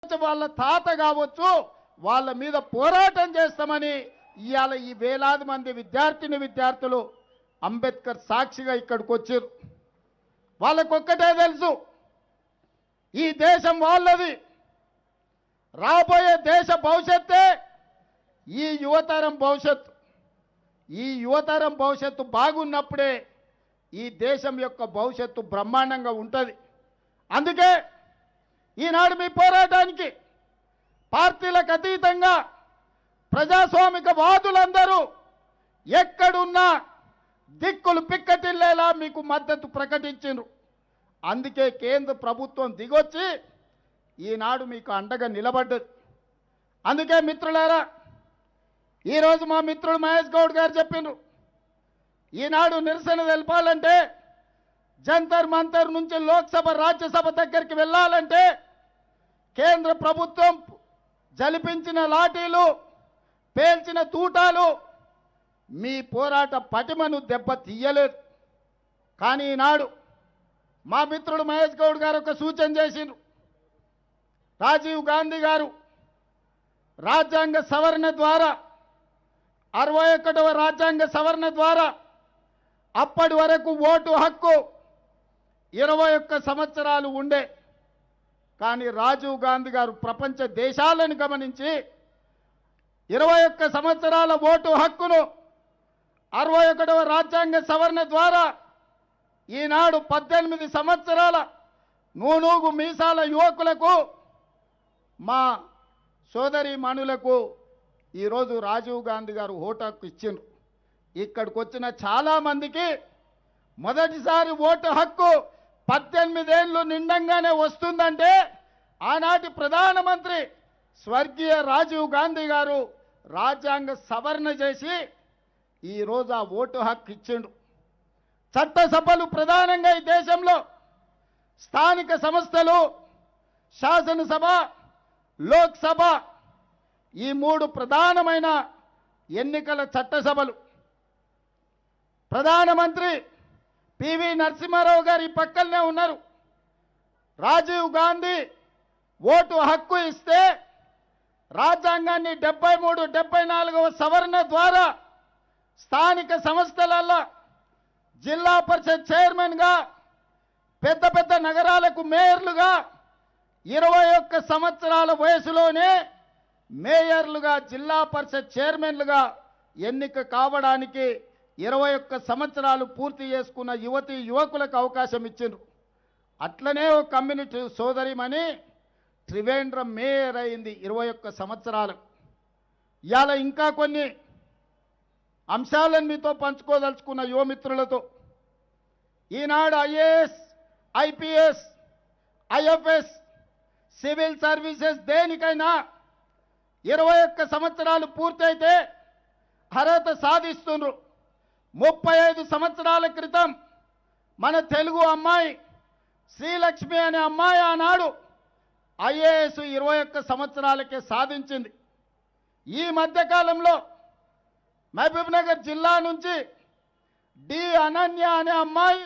వాళ్ళ తాత కావచ్చు, వాళ్ళ మీద పోరాటం చేస్తామని ఇవాళ ఈ వేలాది మంది విద్యార్థులు అంబేద్కర్ సాక్షిగా ఇక్కడికి వచ్చారు. వాళ్ళకొక్కటే తెలుసు, ఈ దేశం వాళ్ళది, రాబోయే దేశ భవిష్యత్తే ఈ యువతరం భవిష్యత్తు. ఈ యువతరం భవిష్యత్తు బాగున్నప్పుడే ఈ దేశం యొక్క భవిష్యత్తు బ్రహ్మాండంగా ఉంటుంది. అందుకే ఈనాడు మీ పోరాటానికి పార్టీలకు అతీతంగా ప్రజాస్వామిక వాదులందరూ ఎక్కడున్నా దిక్కులు పిక్కటిల్లేలా మీకు మద్దతు ప్రకటించారు. అందుకే కేంద్ర ప్రభుత్వం దిగొచ్చి ఈనాడు మీకు అండగా నిలబడ్డది. అందుకే మిత్రులారా, ఈరోజు మా మిత్రుడు మహేష్ గౌడ్ గారు చెప్పిండ్రు, ఈనాడు నిరసన తెలపాలంటే జంతర్ మంతర్ నుంచి లోక్సభ రాజ్యసభ దగ్గరికి వెళ్ళాలంటే కేంద్ర ప్రభుత్వం జలిపించిన లాఠీలు, పేల్చిన తూటాలు మీ పోరాట పటిమను దెబ్బ తీయలేదు. కానీ ఈనాడు మా మిత్రుడు మహేష్ గౌడ్ గారు ఒక సూచన చేసిండ్రు. రాజీవ్ గాంధీ గారు రాజ్యాంగ సవరణ ద్వారా 61వ రాజ్యాంగ సవరణ ద్వారా అప్పటి వరకు ఓటు హక్కు 21 సంవత్సరాలు ఉండే. కానీ రాజీవ్ గాంధీ గారు ప్రపంచ దేశాలను గమనించి 21 సంవత్సరాల ఓటు హక్కును 61వ రాజ్యాంగ సవరణ ద్వారా ఈనాడు 18 సంవత్సరాల నూనూగు మీసాల యువకులకు, మా సోదరి మనులకు ఈరోజు రాజీవ్ గాంధీ గారు ఓటు హక్కు ఇచ్చిండ్రు. ఇక్కడికి వచ్చిన చాలామందికి మొదటిసారి ఓటు హక్కు 18 ఏళ్ళు నిండంగానే వస్తుందంటే ఆనాటి ప్రధానమంత్రి స్వర్గీయ రాజీవ్ గాంధీ గారు రాజ్యాంగ సవరణ చేసి ఈరోజు ఆ ఓటు హక్కు ఇచ్చిండు. చట్టసభలు ప్రధానంగా ఈ దేశంలో స్థానిక సంస్థలు, శాసనసభ, లోక్సభ, ఈ 3 ప్రధానమైన ఎన్నికల చట్టసభలు. ప్రధానమంత్రి పివి నరసింహారావు గారు ఈ పక్కనే ఉన్నారు. రాజీవ్ గాంధీ ఓటు హక్కు ఇస్తే రాజ్యాంగాన్ని 73, 74వ సవరణ ద్వారా స్థానిక సంస్థలలో జిల్లా పరిషత్ చైర్మన్గా, పెద్ద పెద్ద నగరాలకు మేయర్లుగా 21 సంవత్సరాల వయసులోనే మేయర్లుగా, జిల్లా పరిషత్ చైర్మన్లుగా ఎన్నిక కావడానికి 21 సంవత్సరాలు పూర్తి చేసుకున్న యువతీ యువకులకు అవకాశం ఇచ్చిండ్రు. అట్లనే ఒక కమ్యూనిటీ సోదరిమని త్రివేంద్రం మేయర్ అయింది 21 సంవత్సరాలు. ఇవాళ ఇంకా కొన్ని అంశాలను మీతో పంచుకోదలుచుకున్న యువమిత్రులతో. ఈనాడు IAS, IPS, IFS, civil services దేనికైనా 21 సంవత్సరాలు పూర్తయితే అర్హత సాధిస్తున్నారు. 35 సంవత్సరాల క్రితం మన తెలుగు అమ్మాయి శ్రీలక్ష్మి అనే అమ్మాయి ఆనాడు ఐఏఎస్ 21 సంవత్సరాలకే సాధించింది. ఈ మధ్యకాలంలో మహబూబ్నగర్ జిల్లా నుంచి డి అనన్య అనే అమ్మాయి